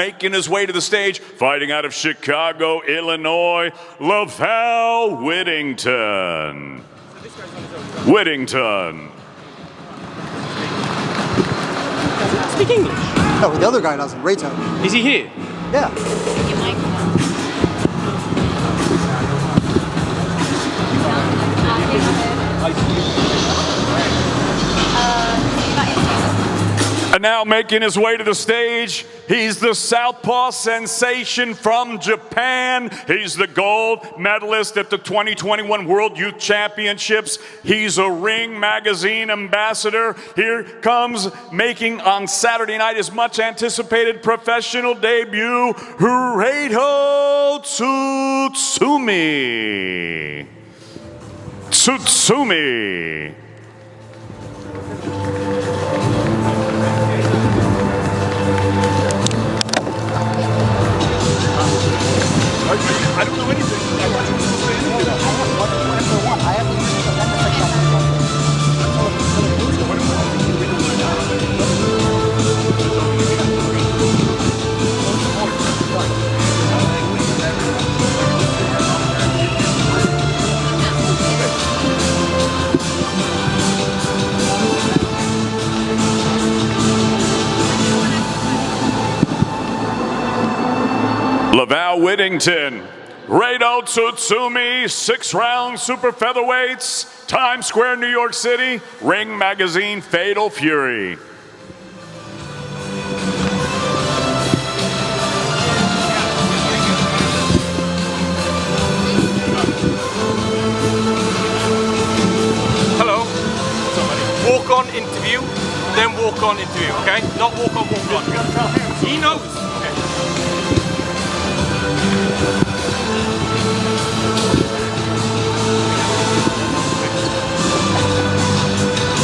Making his way to the stage, fighting out of Chicago, Illinois, Laval Whittington. Speak English. No, the other guy doesn't. Rayto. Is he here? Yeah. And now making his way to the stage, he's the Southpaw sensation from Japan. He's the gold medalist at the 2021 World Youth Championships. He's a Ring Magazine ambassador. Here comes making on Saturday night his much anticipated professional debut, Haney Tutsumi. I don't know anything. Laval Whittington, Rado Tutsumi, 6-round super featherweights, Times Square, New York City, Ring Magazine, Fatal Fury. Hello. Walk on interview, then walk on interview, okay? Not walk on, walk on. He knows.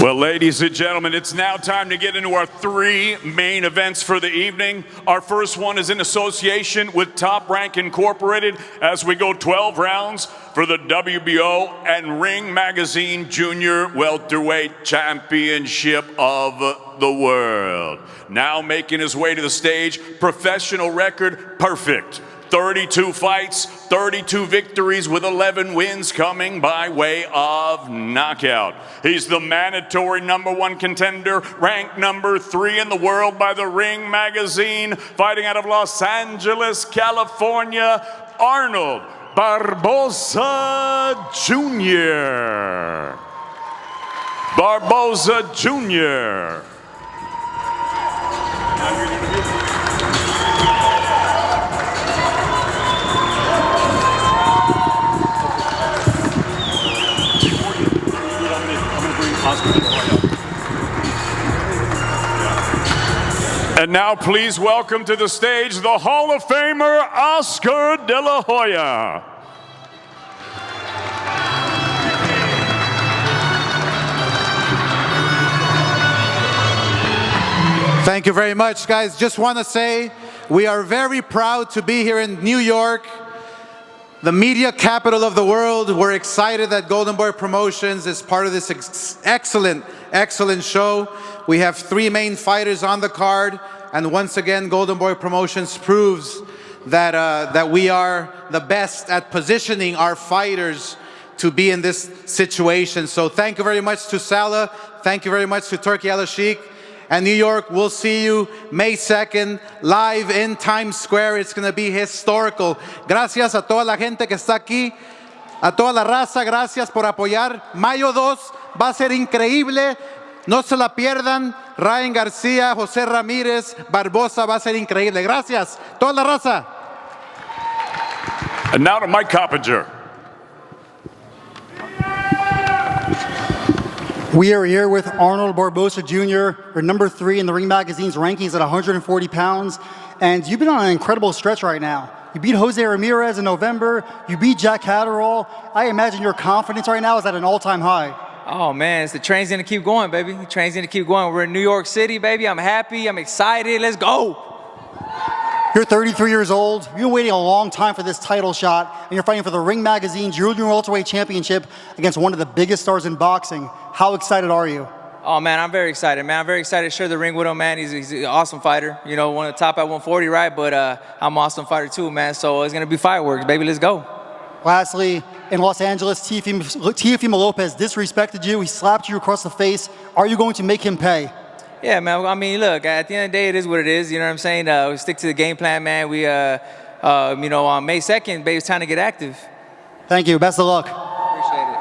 Well, ladies and gentlemen, it's now time to get into our 3 main events for the evening. Our first one is in association with Top Rank Incorporated as we go 12 rounds for the WBO and Ring Magazine Junior Welterweight Championship of the World. Now making his way to the stage, professional record perfect. 32 fights, 32 victories with 11 wins coming by way of knockout. He's the mandatory #1 contender, ranked #3 in the world by the Ring Magazine, fighting out of Los Angeles, California, Arnold Barbosa Jr. Barboza Jr. And now please welcome to the stage the Hall of Famer, Oscar De La Hoya. Thank you very much, guys. Just want to say we are very proud to be here in New York, the media capital of the world. We're excited that Golden Boy Promotions is part of this excellent show. We have 3 main fighters on the card, and once again, Golden Boy Promotions proves that we are the best at positioning our fighters to be in this situation. So thank you very much to Salah, thank you very much to Turkey Al-Sheikh, and New York. We'll see you May 2nd, live in Times Square. It's going to be historical. Gracias a toda la gente que está aquí, a toda la raza, gracias por apoyar. Mayo 2 va a ser increíble. No se la pierdan. Ryan Garcia, José Ramirez, Barboza, va a ser increíble. Gracias, toda la raza. And now to Mike Coppinger. We are here with Arnold Barbosa Jr., or #3 in the Ring Magazine's rankings at 140 pounds. And you've been on an incredible stretch right now. You beat Jose Ramirez in November. You beat Jack Catterall. I imagine your confidence right now is at an all-time high. Oh man, the train's gonna keep going, baby. The train's gonna keep going. We're in New York City, baby. I'm happy, I'm excited, let's go. You're 33 years old. You've been waiting a long time for this title shot, and you're fighting for the Ring Magazine Junior Welterweight Championship against one of the biggest stars in boxing. How excited are you? Oh man, I'm very excited, man. I'm very excited to share the ring with him, man. He's an awesome fighter. You know, one of the top at 140, right? But I'm an awesome fighter too, man. So it's gonna be fireworks, baby. Let's go. Lastly, in Los Angeles, Teofimo Lopez disrespected you. He slapped you across the face. Are you going to make him pay? Yeah, man. I mean, look, at the end of the day, it is what it is. You know what I'm saying? We stick to the game plan, man. We, you know, on May 2nd, baby, it's time to get active. Thank you. Best of luck. Appreciate it.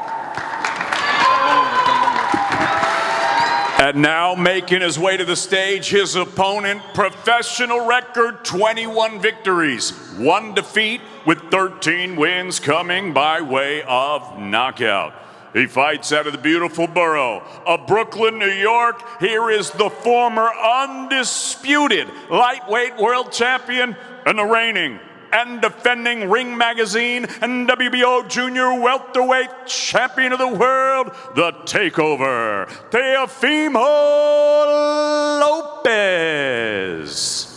And now making his way to the stage, his opponent, professional record, 21 victories, 1 defeat with 13 wins coming by way of knockout. He fights out of the beautiful borough of Brooklyn, New York. Here is the former undisputed lightweight world champion and the reigning and defending Ring Magazine and WBO Junior Welterweight Champion of the World, the Takeover, Teofimo Lopez.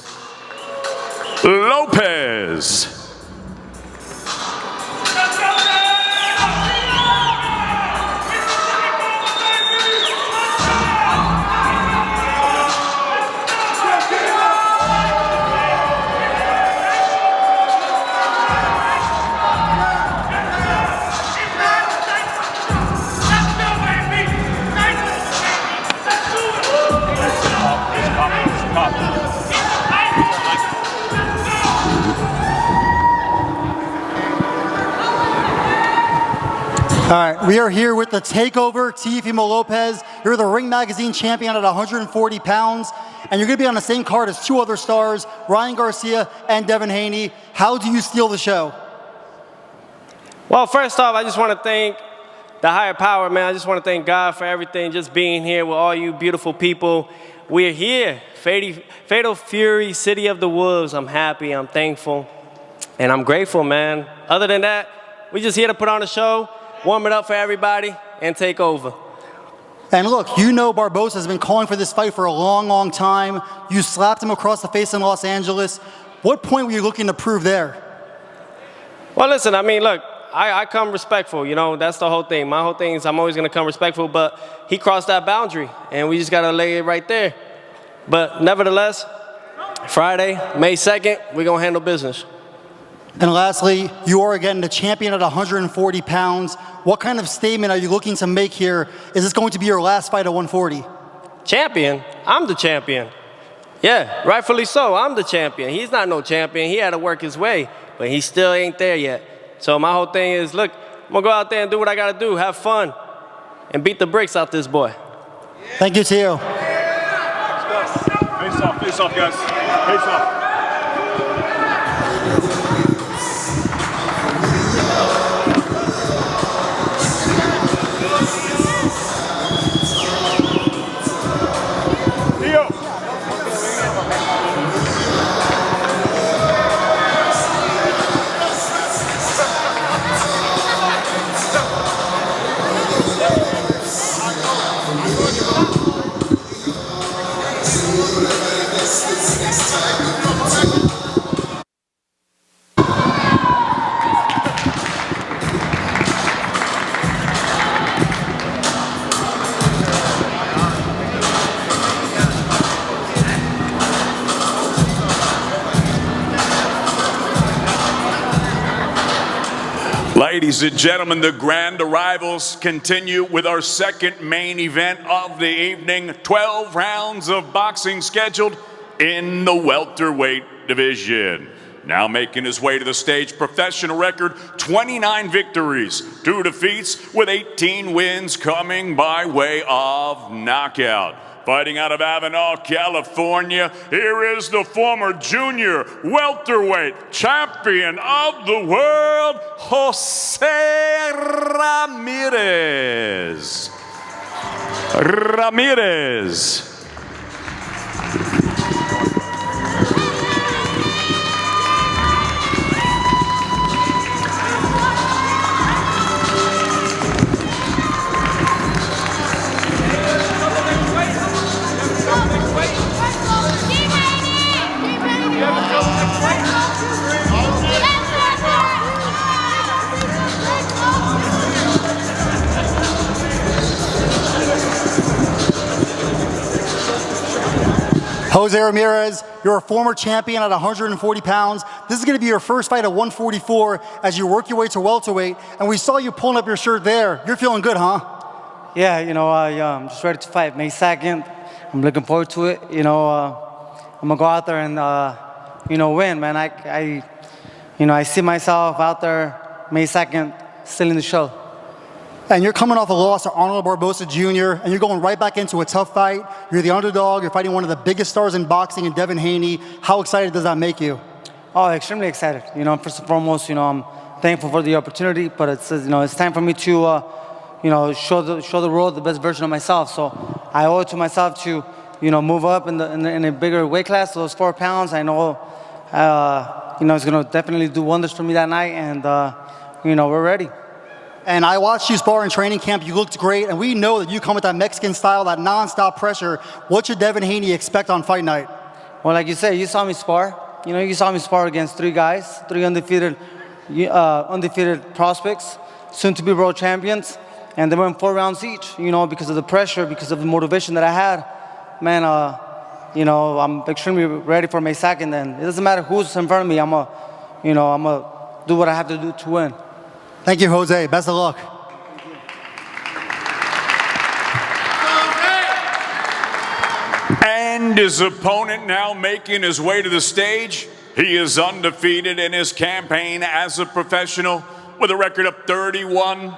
All right, we are here with the Takeover, Teofimo Lopez. You're the Ring Magazine champion at 140 pounds, and you're going to be on the same card as 2 other stars, Ryan Garcia and Devin Haney. How do you steal the show? Well, first off, I just want to thank the higher power, man. I just want to thank God for everything, just being here with all you beautiful people. We're here, Fatal Fury, City of the Wolves. I'm happy, I'm thankful, and I'm grateful, man. Other than that, we're just here to put on a show, warm it up for everybody, and take over. And look, you know Barboza has been calling for this fight for a long, long time. You slapped him across the face in Los Angeles. What point were you looking to prove there? Well, listen, I mean, look, I come respectful, you know, that's the whole thing. My whole thing is I'm always going to come respectful, but he crossed that boundary, and we just got to lay it right there. But nevertheless, Friday, May 2nd, we're going to handle business. And lastly, you are again the champion at 140 pounds. What kind of statement are you looking to make here? Is this going to be your last fight at 140? Champion? I'm the champion. Yeah, rightfully so. I'm the champion. He's not no champion. He had to work his way, but he still ain't there yet. So my whole thing is, look, I'm going to go out there and do what I got to do, have fun, and beat the bricks out this boy. Thank you, Teo. Face off, guys. Face off. Ladies and gentlemen, the grand arrivals continue with our second main event of the evening. 12 rounds of boxing scheduled in the welterweight division. Now making his way to the stage, professional record, 29 victories, 2 defeats with 18 wins coming by way of knockout. Fighting out of Avenal, California, here is the former junior welterweight champion of the world, Jose Ramirez. Jose Ramirez, you're a former champion at 140 pounds. This is going to be your first fight at 144 as you work your way to welterweight. And we saw you pulling up your shirt there. You're feeling good, huh? Yeah, I'm just ready to fight May 2nd. I'm looking forward to it. I'm gonna go out there and win, man. I see myself out there May 2nd, stealing the show. And you're coming off a loss to Arnold Barbosa Jr., and you're going right back into a tough fight. You're the underdog. You're fighting one of the biggest stars in boxing in Devin Haney. How excited does that make you? Oh, extremely excited. First and foremost, I'm thankful for the opportunity, but it's time for me to, show the world the best version of myself. So I owe it to myself to, move up in a bigger weight class. Those 4 pounds, I know, it's gonna definitely do wonders for me that night, and we're ready. And I watched you spar in training camp. You looked great, and we know that you come with that Mexican style, that non-stop pressure. What should Devin Haney expect on fight night? Well, like you said, you saw me spar. You saw me spar against 3 guys, 3 undefeated prospects, soon-to-be world champions, and they went 4 rounds each. Because of the pressure, because of the motivation that I had. Man, I'm extremely ready for May 2nd. And it doesn't matter who's in front of me. I'm gonna do what I have to do to win. Thank you, Jose. Best of luck. And his opponent now making his way to the stage. He is undefeated in his campaign as a professional with a record of 31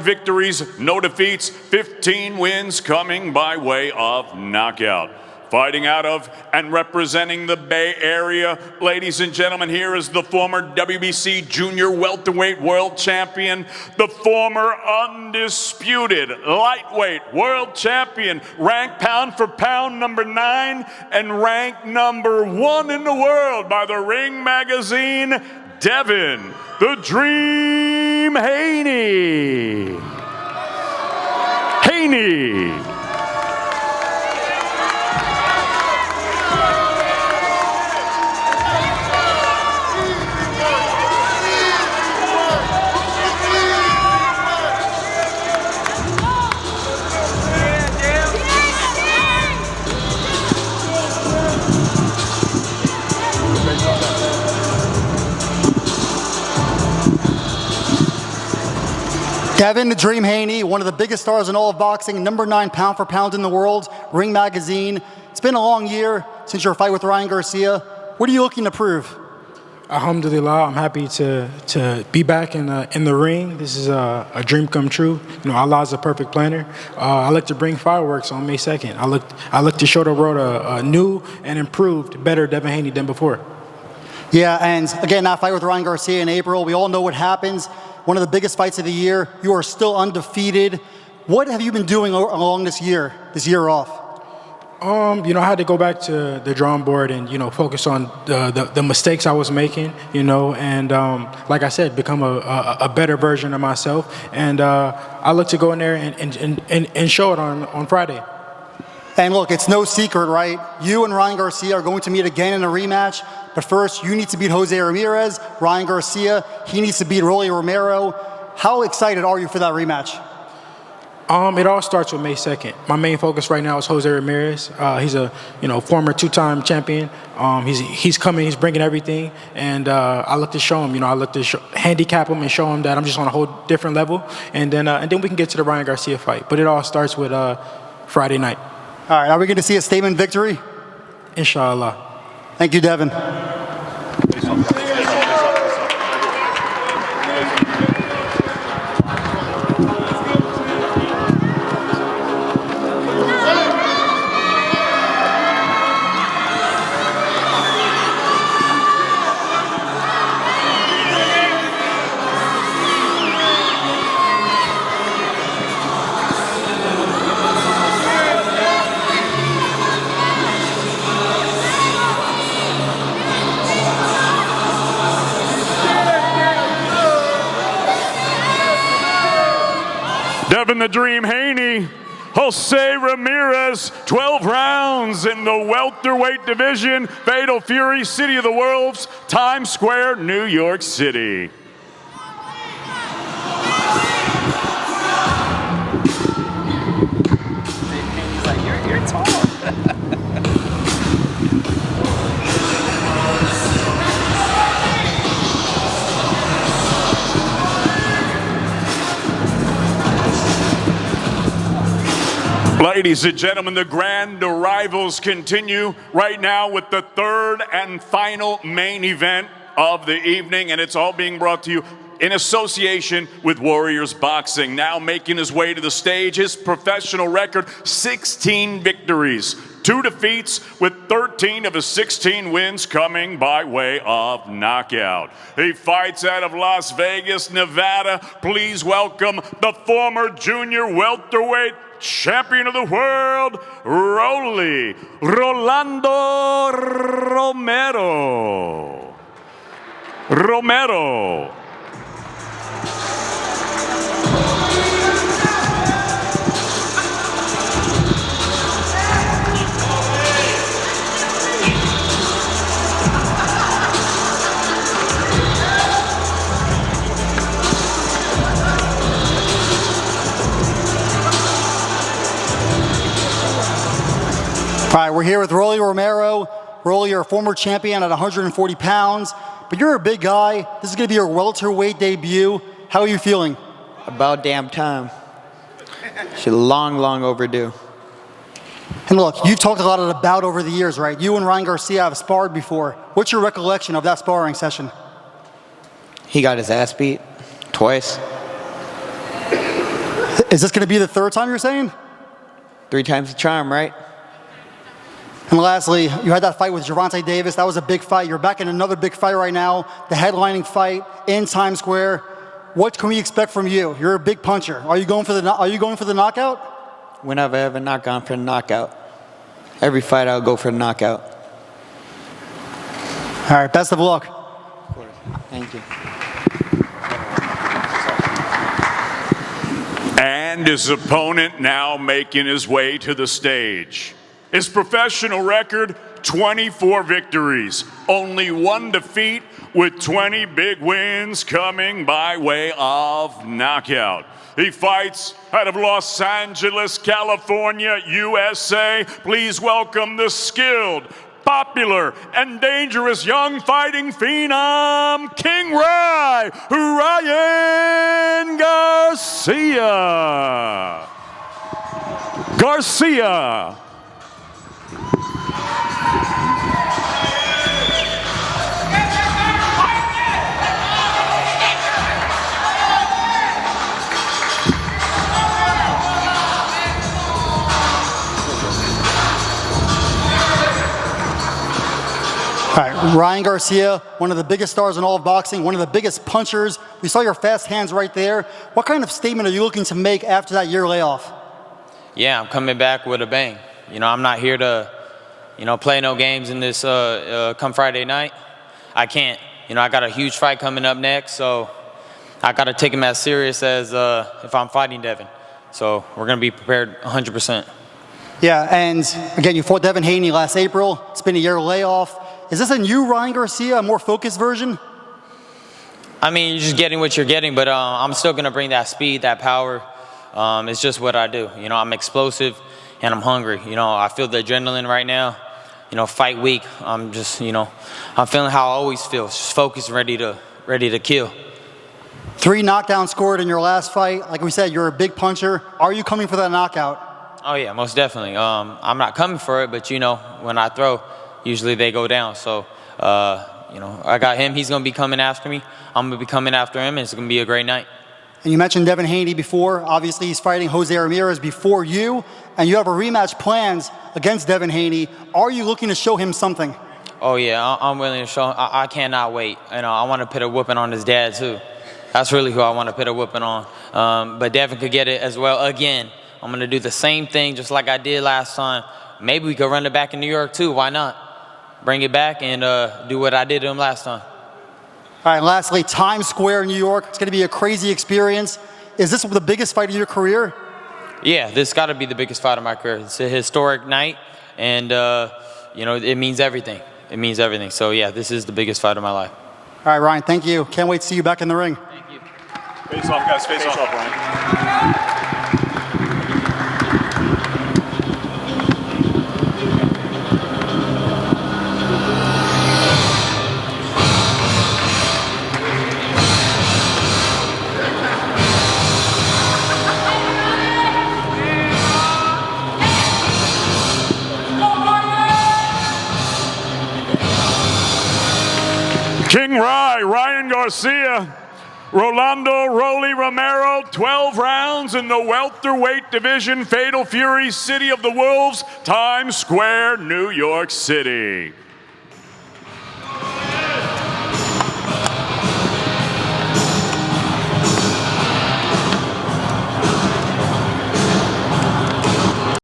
victories, no defeats, 15 wins coming by way of knockout. Fighting out of and representing the Bay Area, ladies and gentlemen, here is the former WBC Junior Welterweight World Champion, the former undisputed Lightweight World Champion, ranked pound for pound number 9 and ranked number 1 in the world by the Ring Magazine, Devin "The Dream" Haney. Devin "The Dream" Haney, one of the biggest stars in all of boxing, number 9 pound for pound in the world, Ring Magazine. It's been a long year since your fight with Ryan Garcia. What are you looking to prove? Alhamdulillah, I'm happy to be back in the ring. This is a dream come true. Allah's a perfect planner. I like to bring fireworks on May 2nd. I look to show the world a new and improved, better Devin Haney than before. Yeah, and again, that fight with Ryan Garcia in April, we all know what happens. One of the biggest fights of the year. You are still undefeated. What have you been doing along this year off? I had to go back to the drawing board and, focus on the mistakes I was making, and like I said, become a better version of myself. And I look to go in there and show it on Friday. And look, it's no secret, right? You and Ryan Garcia are going to meet again in a rematch. But first, you need to beat Jose Ramirez. Ryan Garcia, he needs to beat Romero. How excited are you for that rematch? It all starts with May 2nd. My main focus right now is Jose Ramirez. He's a former 2-time champion. He's coming. He's bringing everything, and I look to show him. I look to handicap him and show him that I'm just on a whole different level, and then we can get to the Ryan Garcia fight. But it all starts with Friday night. All right. Are we going to see a statement victory? Inshallah. Thank you, Devin. Devin "The Dream" Haney, Jose Ramirez, 12 rounds in the welterweight division, Fatal Fury, City of the Wolves, Times Square, New York City. You're tall. Ladies and gentlemen, the grand arrivals continue right now with the third and final main event of the evening, and it's all being brought to you in association with Warriors Boxing. Now making his way to the stage, his professional record, 16 victories, 2 defeats, with 13 of his 16 wins coming by way of knockout. He fights out of Las Vegas, Nevada. Please welcome the former junior welterweight champion of the world, Rolando Romero. All right, we're here with Rolly Romero. Rolly, you're a former champion at 140 pounds, but you're a big guy. This is going to be your welterweight debut. How are you feeling? About damn time. Should long overdue. And look, you've talked a lot about over the years, right? You and Ryan Garcia have sparred before. What's your recollection of that sparring session? He got his ass beat twice. Is this going to be the third time you're saying? 3 times the charm, right? And lastly, you had that fight with Gervonta Davis. That was a big fight. You're back in another big fight right now, the headlining fight in Times Square. What can we expect from you? You're a big puncher. Are you going for the knockout? When have I ever not gone for the knockout? Every fight I'll go for the knockout. All right, best of luck. Of course. Thank you. And his opponent now making his way to the stage. His professional record, 24 victories, only 1 defeat, with 20 big wins coming by way of knockout. He fights out of Los Angeles, California, USA. Please welcome the skilled, popular, and dangerous young fighting phenom, King Ryan Garcia. All right, Ryan Garcia, one of the biggest stars in all of boxing, one of the biggest punchers. We saw your fast hands right there. What kind of statement are you looking to make after that year layoff? Yeah, I'm coming back with a bang. You know, I'm not here to, play no games in this come Friday night. I can't. I got a huge fight coming up next, so I got to take him as serious as if I'm fighting Devin. So we're going to be prepared 100%. Yeah, and again, you fought Devin Haney last April. It's been a year layoff. Is this a new Ryan Garcia, a more focused version? I mean, you're just getting what you're getting, but I'm still going to bring that speed, that power. It's just what I do. I'm explosive and I'm hungry. I feel the adrenaline right now. Fight week. I'm just, I'm feeling how I always feel, just focused, ready to kill. 3 knockdowns scored in your last fight. Like we said, you're a big puncher. Are you coming for that knockout? Oh yeah, most definitely. I'm not coming for it, but when I throw, usually they go down. So, I got him. He's going to be coming after me. I'm going to be coming after him, and it's going to be a great night. And you mentioned Devin Haney before. Obviously, he's fighting Jose Ramirez before you, and you have a rematch planned against Devin Haney. Are you looking to show him something? Oh yeah, I'm willing to show him. I cannot wait. I want to put a whooping on his dad too. That's really who I want to put a whooping on. But Devin could get it as well. Again, I'm going to do the same thing just like I did last time. Maybe we could run it back in New York too. Why not? Bring it back and do what I did to him last time. All right, lastly, Times Square in New York. It's going to be a crazy experience. Is this the biggest fight of your career? Yeah, this got to be the biggest fight of my career. It's a historic night, and, it means everything. It means everything. So, yeah, this is the biggest fight of my life. All right, Ryan, thank you. Can't wait to see you back in the ring. Thank you. Face off, guys. Face off, Ryan. King Ryan Garcia. Rolando Rolly Romero, 12 rounds in the welterweight division, Fatal Fury, City of the Wolves, Times Square, New York City.